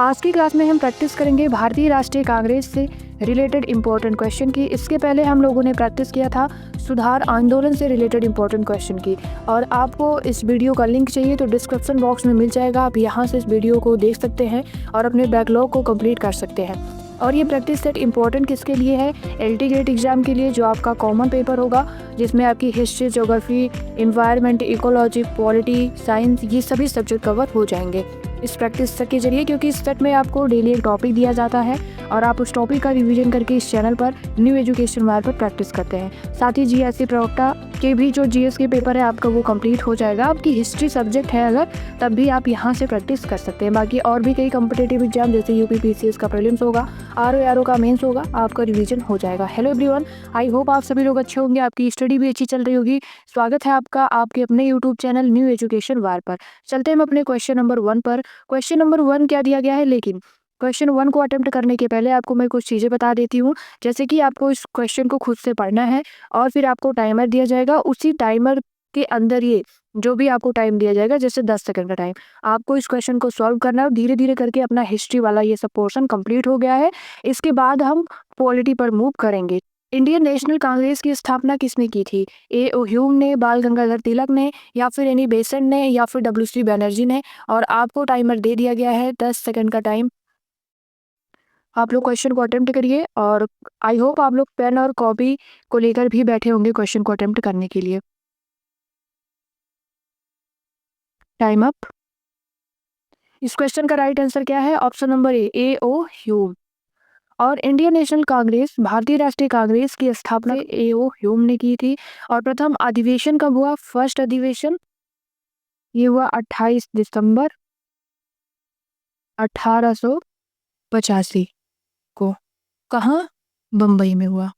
आज की क्लास में हम प्रैक्टिस करेंगे भारतीय राष्ट्रीय कांग्रेस से रिलेटेड इंपॉर्टेंट क्वेश्चन की। इसके पहले हम लोगों ने प्रैक्टिस किया था सुधार आंदोलन से रिलेटेड इंपॉर्टेंट क्वेश्चन की, और आपको इस वीडियो का लिंक चाहिए तो डिस्क्रिप्शन बॉक्स में मिल जाएगा। आप यहां से इस वीडियो को देख सकते हैं और अपने बैकलॉग को कंप्लीट कर सकते हैं। और ये प्रैक्टिस सेट इंपॉर्टेंट किसके लिए है? एलटी गेट एग्जाम के लिए, जो आपका कॉमन पेपर होगा जिसमें आपकी history, geography, environment, ecology, polity, science, ये सभी सब्जेक्ट कवर हो जाएंगे इस प्रैक्टिस सेट के जरिए, क्योंकि इस सेट में आपको डेली एक टॉपिक दिया जाता है और आप उस टॉपिक का रिवीजन करके इस चैनल पर न्यू एजुकेशन वायर पर प्रैक्टिस करते हैं। साथ ही जीएससी प्रवक्ता के भी जो जीएस के पेपर है आपका वो कंप्लीट हो जाएगा। आपकी हिस्ट्री सब्जेक्ट है अगर, तब भी आप यहाँ से प्रैक्टिस कर सकते हैं। बाकी और भी कई कॉम्पिटिटिव एग्जाम जैसे यूपीपीसीएस का प्रीलिम्स होगा, आरओ का मेंस होगा, आपका रिवीजन हो जाएगा। हेलो एवरीवन, आई होप आप सभी लोग अच्छे होंगे, आपकी स्टडी भी अच्छी चल रही होगी। स्वागत है आपका आपके अपने YouTube channel new education wire पर। चलते हैं हम अपने क्वेश्चन नंबर 1 पर। क्वेश्चन नंबर 1 क्या दिया गया है, लेकिन क्वेश्चन 1 को अटेम्प्ट करने के पहले आपको मैं कुछ चीज़ें बता देती हूँ। जैसे कि आपको इस क्वेश्चन को खुद से पढ़ना है और फिर आपको टाइमर दिया जाएगा। उसी टाइमर के अंदर ये जो भी आपको टाइम दिया जाएगा, जैसे 10 सेकंड का टाइम, आपको इस क्वेश्चन को सॉल्व करना है। और धीरे धीरे करके अपना हिस्ट्री वाला ये सब पोर्शन कंप्लीट हो गया है। इसके बाद हम पॉलिटी पर मूव करेंगे। इंडियन नेशनल कांग्रेस की स्थापना किसने की थी? ए ओ ह्यूम ने, बाल गंगाधर तिलक ने, या फिर एनी बेसेंट ने, या फिर डब्ल्यू.सी. बनर्जी ने। और आपको टाइमर दे दिया गया है 10 सेकंड का टाइम। आप लोग क्वेश्चन को अटेम्प्ट करिए और आई होप आप लोग पेन और कॉपी को लेकर भी बैठे होंगे क्वेश्चन को अटेम्प्ट करने के लिए। Time up. इस क्वेश्चन का राइट आंसर क्या है? Option number A O Hume. और Indian National Congress, Bharatiya Rashtriya Congress की स्थापना ए ओ ह्यूम ने की थी। और प्रथम अधिवेशन कब हुआ? फर्स्ट अधिवेशन ये हुआ 28 दिसंबर 1885 को। कहाँ? बम्बई में हुआ।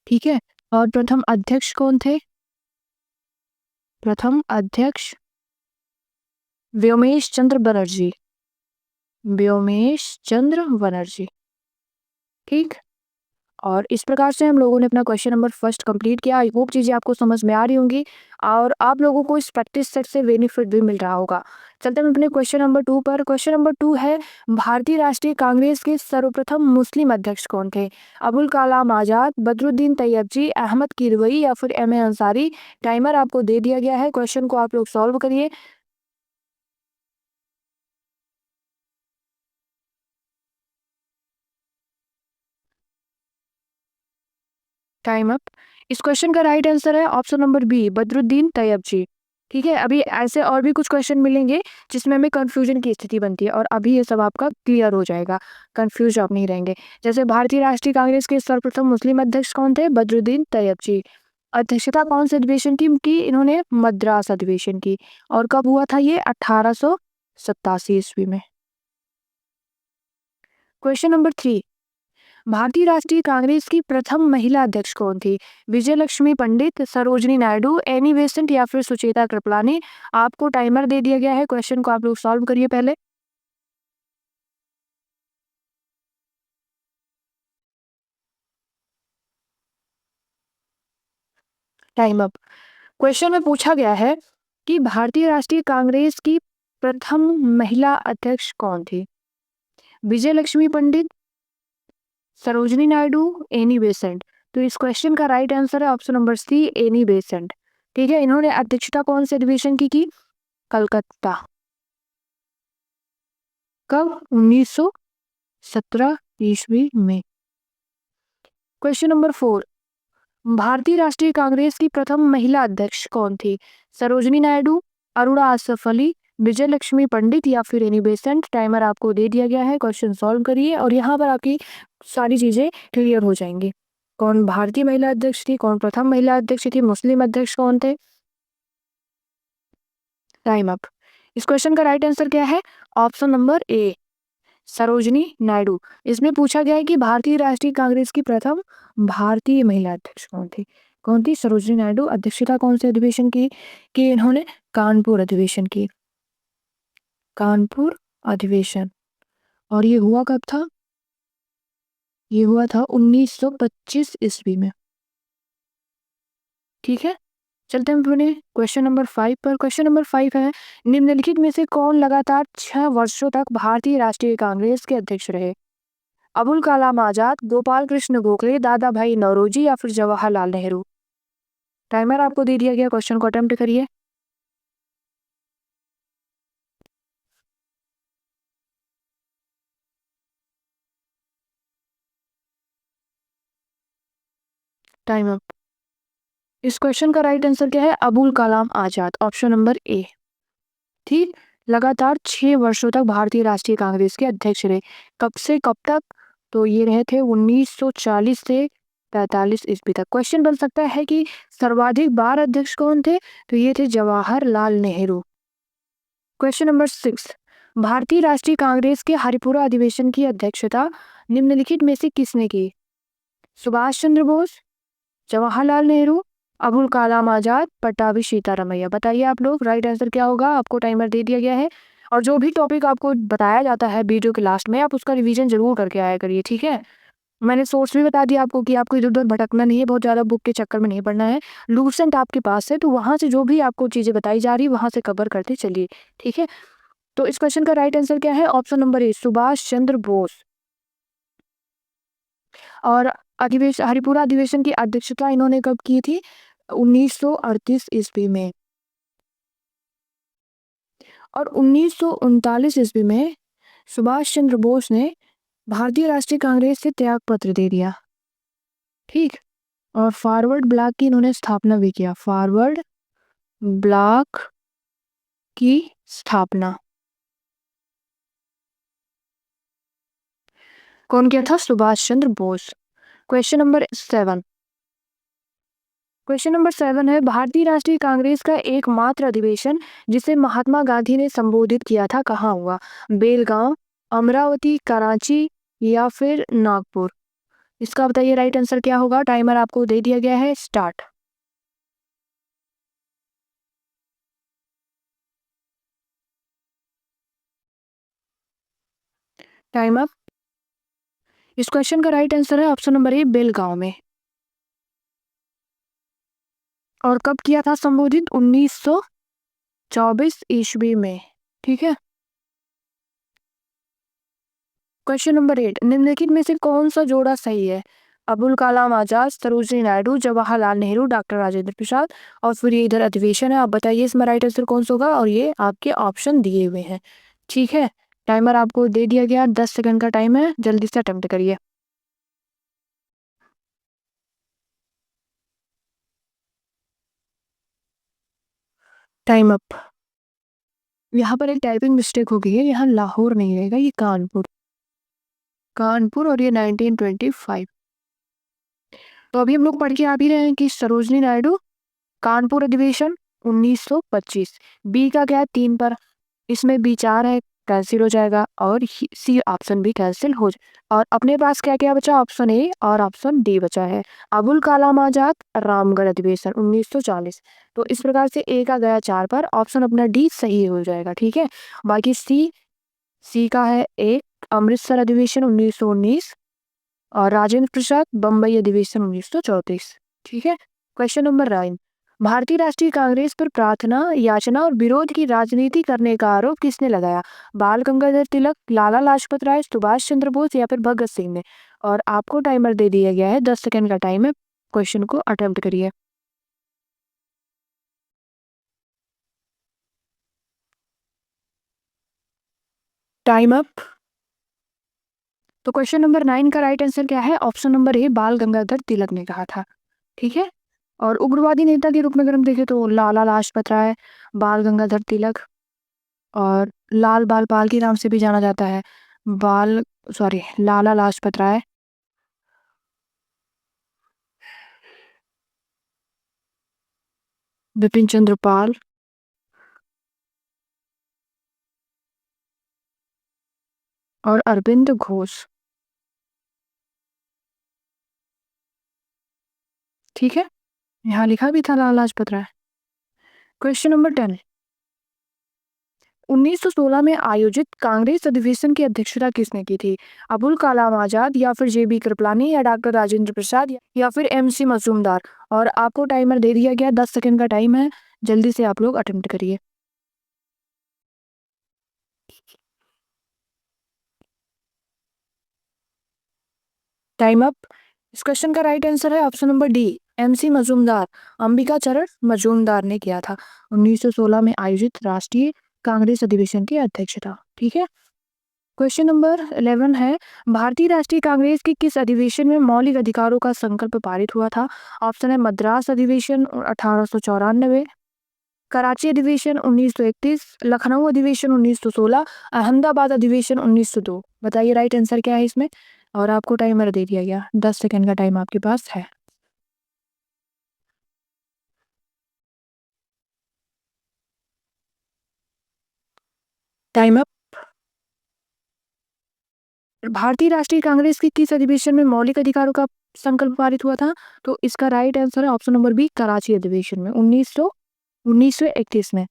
ठीक है। और प्रथम अध्यक्ष कौन थे? प्रथम अध्यक्ष व्योमेश चंद्र बनर्जी। व्योमेश चंद्र बनर्जी। ठीक। और इस प्रकार से हम लोगों ने अपना क्वेश्चन नंबर फर्स्ट कंप्लीट किया। आई होप चीज़ें आपको समझ में आ रही होंगी और आप लोगों को इस प्रैक्टिस सेट से बेनिफिट भी मिल रहा होगा। चलते हैं अपने क्वेश्चन नंबर 2 पर। क्वेश्चन नंबर 2 है, भारतीय राष्ट्रीय कांग्रेस के सर्वप्रथम मुस्लिम अध्यक्ष कौन थे? अबुल कलाम आजाद, बदरुद्दीन तैयबजी, अहमद किदवई, या फिर एम ए अंसारी। टाइमर आपको दे दिया गया है, क्वेश्चन को आप लोग सॉल्व करिए। Time up. इस क्वेश्चन का राइट आंसर है option number B, Badruddin Tyabji. ठीक है। अभी ऐसे और भी कुछ क्वेश्चन मिलेंगे जिसमें हमें कंफ्यूजन की स्थिति बनती है, और अभी ये सब आपका क्लियर हो जाएगा, कंफ्यूज आप नहीं रहेंगे। जैसे भारतीय राष्ट्रीय कांग्रेस के सर्वप्रथम मुस्लिम अध्यक्ष कौन थे? बदरुद्दीन तैयबजी। अध्यक्षता कौन से अधिवेशन की इन्होंने? मद्रास अधिवेशन की। और कब हुआ था ये? 1887 ईस्वी में। क्वेश्चन नंबर 3, भारतीय राष्ट्रीय कांग्रेस की प्रथम महिला अध्यक्ष कौन थी? विजय लक्ष्मी पंडित, सरोजनी नायडू, एनी बेसेंट, या फिर सुचेता कृपलानी। आपको टाइमर दे दिया गया है, क्वेश्चन को आप लोग सॉल्व करिए पहले। Time up. क्वेश्चन में पूछा गया है कि भारतीय राष्ट्रीय कांग्रेस की प्रथम महिला अध्यक्ष कौन थी? Vijaya Lakshmi Pandit, Sarojini Naidu, Annie Besant. तो इस क्वेश्चन का राइट आंसर है option number C, Annie Besant. ठीक है। इन्होंने अध्यक्षता कौन से अधिवेशन की? कलकत्ता। कब? 1917 ईस्वी में। क्वेश्चन नंबर 4, भारतीय राष्ट्रीय कांग्रेस की प्रथम महिला अध्यक्ष कौन थी? सरोजनी नायडू, अरुणा आसफ अली, विजय लक्ष्मी पंडित, या फिर एनी बेसेंट। टाइमर आपको दे दिया गया है, क्वेश्चन सॉल्व करिए और यहाँ पर आपकी सारी चीजें क्लियर हो जाएंगी। कौन भारतीय महिला अध्यक्ष थी, कौन प्रथम महिला अध्यक्ष थी, मुस्लिम अध्यक्ष कौन थे। Time up. इस क्वेश्चन का राइट आंसर क्या है? ऑप्शन नंबर ए, सरोजनी नायडू। इसमें पूछा गया है कि भारतीय राष्ट्रीय कांग्रेस की प्रथम भारतीय महिला अध्यक्ष कौन थी? कौन थी? सरोजनी नायडू। अध्यक्षता कौन से अधिवेशन की? कि इन्होंने कानपुर अधिवेशन की। कानपुर अधिवेशन। और ये हुआ कब था? ये हुआ था 1925 ईस्वी में। ठीक है। चलते हैं अपने क्वेश्चन नंबर 5 पर। क्वेश्चन नंबर 5 है, निम्नलिखित में से कौन लगातार 6 वर्षों तक भारतीय राष्ट्रीय कांग्रेस के अध्यक्ष रहे? अबुल कलाम आजाद, गोपाल कृष्ण गोखले, दादा भाई नौरोजी या फिर जवाहरलाल नेहरू? टाइमर आपको दे दिया गया, क्वेश्चन को अटेम्प्ट करिए। Time up. इस क्वेश्चन का राइट आंसर क्या है? अबुल कलाम आजाद, ऑप्शन नंबर ए। ठीक, लगातार 6 वर्षों तक भारतीय राष्ट्रीय कांग्रेस के अध्यक्ष रहे। कब से कब तक? तो ये रहे थे 1940 से 45 ईस्वी तक। क्वेश्चन बन सकता है कि सर्वाधिक बार अध्यक्ष कौन थे? तो ये थे जवाहरलाल नेहरू। क्वेश्चन नंबर 6, भारतीय राष्ट्रीय कांग्रेस के हरिपुरा अधिवेशन की अध्यक्षता निम्नलिखित में से किसने की? सुभाष चंद्र बोस, जवाहरलाल नेहरू, अबुल कलाम आजाद, पट्टाभी सीतारामैया? बताइए आप लोग, राइट आंसर क्या होगा? आपको टाइमर दे दिया गया है। और जो भी टॉपिक आपको बताया जाता है वीडियो के लास्ट में, आप उसका रिवीजन जरूर करके आया करिए, ठीक है? मैंने सोर्स भी बता दिया आपको कि आपको इधर उधर भटकना नहीं है, बहुत ज़्यादा बुक के चक्कर में नहीं पड़ना है। लूसेंट आपके पास है, तो वहाँ से जो भी आपको चीज़ें बताई जा रही है वहाँ से कवर करते चलिए, ठीक है? तो इस क्वेश्चन का राइट आंसर क्या है? ऑप्शन नंबर ए, सुभाष चंद्र बोस। और हरिपुरा अधिवेशन की अध्यक्षता इन्होंने कब की थी? 1938 ईस्वी में। और 1939 ईस्वी में सुभाष चंद्र बोस ने भारतीय राष्ट्रीय कांग्रेस से त्याग पत्र दे दिया, ठीक। और फॉरवर्ड ब्लॉक की इन्होंने स्थापना भी किया, फॉरवर्ड ब्लॉक की स्थापना कौन किया था? Subhash Chandra Bose. Question number 7। Question number 7 है, भारतीय राष्ट्रीय कांग्रेस का एकमात्र अधिवेशन जिसे महात्मा गांधी ने संबोधित किया था कहाँ हुआ? बेलगांव, अमरावती, कराची या फिर नागपुर? इसका बताइए राइट आंसर क्या होगा? टाइमर आपको दे दिया गया है, स्टार्ट। Time up. इस क्वेश्चन का राइट आंसर है ऑप्शन नंबर ए, बेलगांव में। और कब किया था संबोधित? 1924 ईस्वी में, ठीक है। क्वेश्चन नंबर 8, निम्नलिखित में से कौन सा जोड़ा सही है? अबुल कलाम आजाद, सरोजिनी नायडू, जवाहरलाल नेहरू, डॉक्टर राजेंद्र प्रसाद? और फिर ये इधर अधिवेशन है, आप बताइए इसमें राइट आंसर कौन सा होगा? और ये आपके ऑप्शन दिए हुए हैं, ठीक है। टाइमर आपको दे दिया गया, 10 सेकंड का टाइम है, जल्दी से अटेम्प्ट करिए। Time up. यहाँ पर एक टाइपिंग मिस्टेक हो गई है, यहाँ लाहौर नहीं रहेगा, ये कानपुर। कानपुर और ये 1925। तो अभी हम लोग पढ़ के आ भी रहे हैं कि सरोजनी नायडू, कानपुर अधिवेशन 1925। बी का क्या है? 3 पर, इसमें बी 4 है, कैंसिल हो जाएगा। और सी ऑप्शन भी कैंसिल हो जाए। और अपने पास क्या क्या बचा? ऑप्शन ए और ऑप्शन डी बचा है। अबुल कलाम आजाद, रामगढ़ अधिवेशन 1940। तो इस प्रकार से ए का गया 4 पर, ऑप्शन अपना डी सही हो जाएगा, ठीक है। बाकी सी का है एक, अमृतसर अधिवेशन 1919। और राजेंद्र प्रसाद, बम्बई अधिवेशन 1934, ठीक है। क्वेश्चन नंबर 9, भारतीय राष्ट्रीय कांग्रेस पर प्रार्थना, याचना और विरोध की राजनीति करने का आरोप किसने लगाया? बाल गंगाधर तिलक, लाला लाजपत राय, सुभाष चंद्र बोस या फिर भगत सिंह ने? और आपको टाइमर दे दिया गया है, 10 सेकंड का टाइम है, क्वेश्चन को अटेम्प्ट करिए। Time up. तो क्वेश्चन नंबर 9 का राइट आंसर क्या है? ऑप्शन नंबर ए, बाल गंगाधर तिलक ने कहा था, ठीक है। और उग्रवादी नेता के रूप में अगर हम देखें तो लाला लाजपत राय, बाल गंगाधर तिलक और लाल बाल पाल के नाम से भी जाना जाता है, बाल सॉरी लाला लाजपत राय, बिपिन चंद्र पाल और अरविंद घोष, ठीक है। यहाँ लिखा भी था लाला लाजपत राय। क्वेश्चन नंबर 10, 1916 में आयोजित कांग्रेस अधिवेशन की अध्यक्षता किसने की थी? अबुल कलाम आजाद या फिर जेबी कृपलानी या डॉक्टर राजेंद्र प्रसाद या फिर एमसी मजूमदार। और आपको टाइमर दे दिया गया, 10 सेकंड का टाइम है, जल्दी से आप लोग अटेम्प्ट करिए। Time up. इस क्वेश्चन का राइट आंसर है option number D, MC Majumdar. Ambika चरण मजूमदार ने किया था 1916 में आयोजित राष्ट्रीय कांग्रेस अधिवेशन की अध्यक्षता। ठीक है। क्वेश्चन नंबर 11 है, भारतीय राष्ट्रीय कांग्रेस की किस अधिवेशन में मौलिक अधिकारों का संकल्प पारित हुआ था? ऑप्शन है मद्रास अधिवेशन 1894, कराची अधिवेशन 1931, लखनऊ अधिवेशन 1916, अहमदाबाद अधिवेशन 1902। बताइए राइट आंसर क्या है इसमें। और आपको टाइमर दे दिया गया, 10 सेकंड का टाइम आपके पास है। Time up. भारतीय राष्ट्रीय कांग्रेस की किस अधिवेशन में मौलिक अधिकारों का संकल्प पारित हुआ था? तो इसका राइट आंसर है ऑप्शन नंबर बी, कराची अधिवेशन में 1931 में।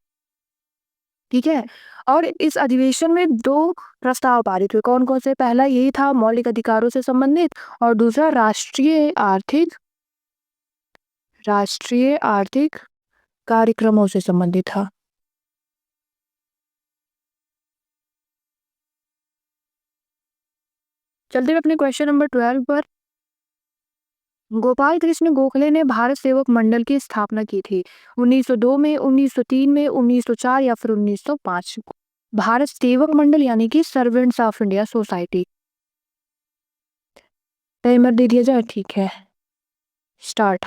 ठीक है। और इस अधिवेशन में दो प्रस्ताव पारित हुए, कौन कौन से? पहला यही था मौलिक अधिकारों से संबंधित, और दूसरा राष्ट्रीय आर्थिक कार्यक्रमों से संबंधित था। चलते हुए अपने क्वेश्चन नंबर 12 पर। गोपाल कृष्ण गोखले ने भारत सेवक मंडल की स्थापना की थी 1902 में, 1903 में, 1904 या फिर 1905। भारत सेवक मंडल यानी कि servants of India society. Timer दे दिया जाए, ठीक है, स्टार्ट।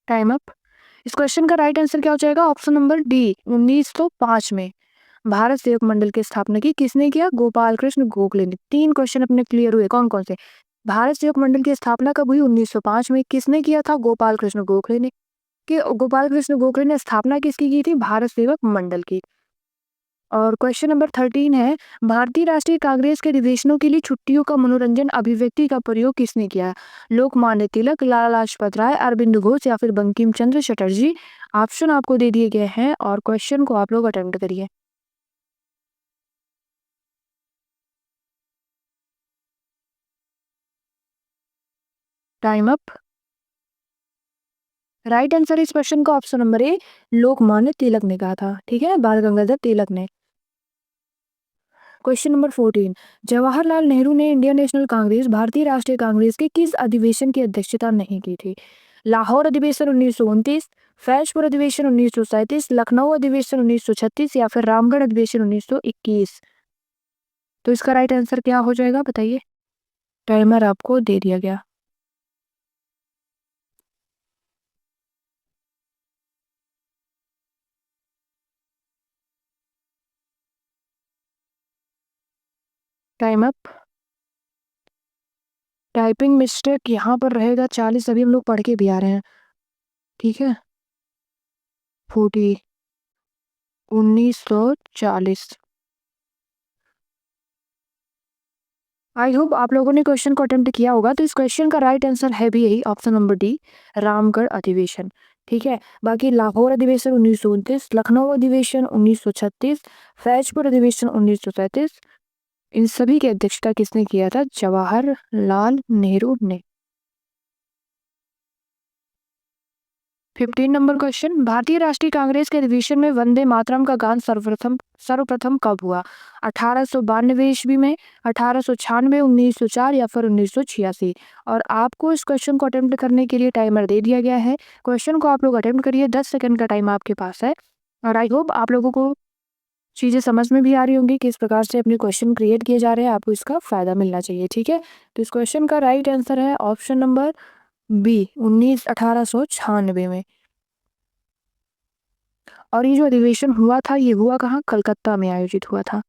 Time up. इस क्वेश्चन का राइट आंसर क्या हो जाएगा? ऑप्शन नंबर डी, 1905 में भारत सेवक मंडल की स्थापना की किसने किया? गोपाल कृष्ण गोखले ने। 3 क्वेश्चन अपने क्लियर हुए, कौन कौन से? भारत सेवक मंडल की स्थापना कब हुई? 1905 में। किसने किया था? गोपाल कृष्ण गोखले ने। कि गोपाल कृष्ण गोखले ने स्थापना किसकी की थी? भारत सेवक मंडल की। और क्वेश्चन नंबर 13 है, भारतीय राष्ट्रीय कांग्रेस के अधिवेशनों के लिए छुट्टियों का मनोरंजन अभिव्यक्ति का प्रयोग किसने किया? लोकमान्य तिलक, लाला लाजपत राय, अरविंद घोष या फिर बंकिम चंद्र चटर्जी। ऑप्शन आपको दे दिए गए हैं और क्वेश्चन को आप लोग अटेम्प्ट करिए। Time up. राइट आंसर इस क्वेश्चन का ऑप्शन नंबर ए, लोकमान्य तिलक ने कहा था। ठीक है, बाल गंगाधर तिलक ने। क्वेश्चन नंबर 14, जवाहरलाल नेहरू ने Indian National Congress Bharatiya Rashtriya Congress के किस अधिवेशन की अध्यक्षता नहीं की थी? लाहौर अधिवेशन 1929, फैजपुर अधिवेशन 1937, लखनऊ अधिवेशन 1936 या फिर रामगढ़ अधिवेशन 1921। तो इसका राइट आंसर क्या हो जाएगा, बताइए। टाइमर आपको दे दिया गया। Time up. टाइपिंग मिस्टेक यहाँ पर रहेगा 40, अभी हम लोग पढ़ के भी आ रहे हैं। ठीक है, 40, 1940। आई होप आप लोगों ने क्वेश्चन को अटेम्प्ट किया होगा। तो इस क्वेश्चन का राइट आंसर है भी यही, ऑप्शन नंबर डी, रामगढ़ अधिवेशन। ठीक है। बाकी लाहौर अधिवेशन 1929, लखनऊ अधिवेशन 1936, फैजपुर अधिवेशन 1937, इन सभी की अध्यक्षता किसने किया था? जवाहरलाल नेहरू ने। 15 नंबर क्वेश्चन, भारतीय राष्ट्रीय कांग्रेस के अधिवेशन में वंदे मातरम का गान सर्वप्रथम सर्वप्रथम कब हुआ? 1892 ईस्वी में, 1896, 1904 या फिर 1986। और आपको इस क्वेश्चन को अटेम्प्ट करने के लिए टाइमर दे दिया गया है। क्वेश्चन को आप लोग अटेम्प्ट करिए, 10 सेकंड का टाइम आपके पास है। और आई होप आप लोगों को चीज़ें समझ में भी आ रही होंगी, किस प्रकार से अपने क्वेश्चन क्रिएट किए जा रहे हैं, आपको इसका फायदा मिलना चाहिए। ठीक है। तो इस क्वेश्चन का राइट आंसर है ऑप्शन नंबर बी, 1896 में। और ये जो अधिवेशन हुआ था, ये हुआ कहाँ? कलकत्ता में आयोजित हुआ था।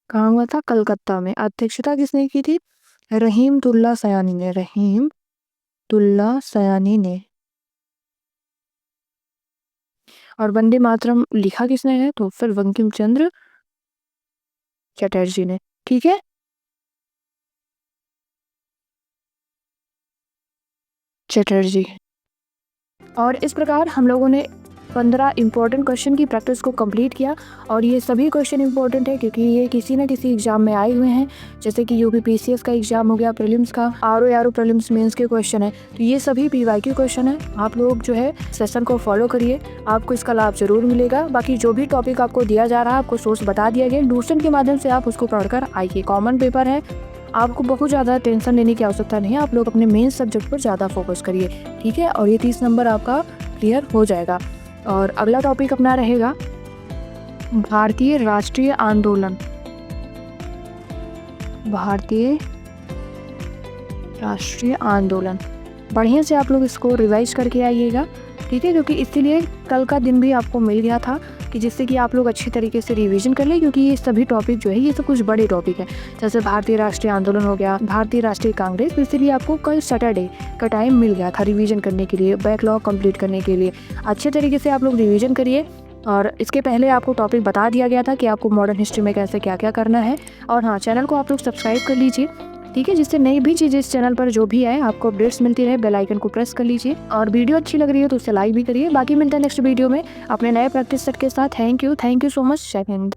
कहाँ हुआ था? कलकत्ता में। अध्यक्षता किसने की थी? रहीमतुल्ला सयानी ने। रहीमतुल्ला सयानी ने। और वंदे मातरम लिखा किसने है? तो फिर बंकिम चंद्र चटर्जी ने। ठीक है। चटर्जी। और इस प्रकार हम लोगों ने 15 इम्पोर्टेंट क्वेश्चन की प्रैक्टिस को कंप्लीट किया। और ये सभी क्वेश्चन इम्पोर्टेंट है क्योंकि ये किसी न किसी एग्जाम में आए हुए हैं, जैसे कि यूपी पीसीएस का एग्जाम हो गया, प्रीलिम्स का, आरओ प्रीलिम्स मेंस के क्वेश्चन है। तो ये सभी पीवाईक्यू क्वेश्चन है। आप लोग जो है सेशन को फॉलो करिए, आपको इसका लाभ जरूर मिलेगा। बाकी जो भी टॉपिक आपको दिया जा रहा है, आपको सोर्स बता दिया गया, ट्यूशन के माध्यम से आप उसको पढ़कर आइए। कॉमन पेपर है, आपको बहुत ज़्यादा टेंशन लेने की आवश्यकता नहीं है। आप लोग अपने मेन सब्जेक्ट पर ज़्यादा फोकस करिए, ठीक है। और ये 30 नंबर आपका क्लियर हो जाएगा। और अगला टॉपिक अपना रहेगा भारतीय राष्ट्रीय आंदोलन। भारतीय राष्ट्रीय आंदोलन बढ़िया से आप लोग इसको रिवाइज करके आइएगा, ठीक है। क्योंकि इसीलिए कल का दिन भी आपको मिल गया था कि जिससे कि आप लोग अच्छी तरीके से रिवीजन कर लें, क्योंकि ये सभी टॉपिक जो है ये सब कुछ बड़े टॉपिक हैं। जैसे भारतीय राष्ट्रीय आंदोलन हो गया, भारतीय राष्ट्रीय कांग्रेस, तो इसीलिए आपको कल सैटरडे का टाइम मिल गया था रिवीजन करने के लिए, बैकलॉग कंप्लीट करने के लिए। अच्छे तरीके से आप लोग रिवीजन करिए। और इसके पहले आपको टॉपिक बता दिया गया था कि आपको मॉडर्न हिस्ट्री में कैसे क्या क्या करना है। और हाँ, चैनल को आप लोग सब्सक्राइब कर लीजिए, ठीक है, जिससे नई भी चीज़ें इस चैनल पर जो भी आए आपको अपडेट्स मिलती रहे। बेल आइकन को प्रेस कर लीजिए और वीडियो अच्छी लग रही है तो उसे लाइक भी करिए। बाकी मिलते हैं नेक्स्ट वीडियो में अपने नए प्रैक्टिस सेट के साथ। Thank you so much. जय हिंद।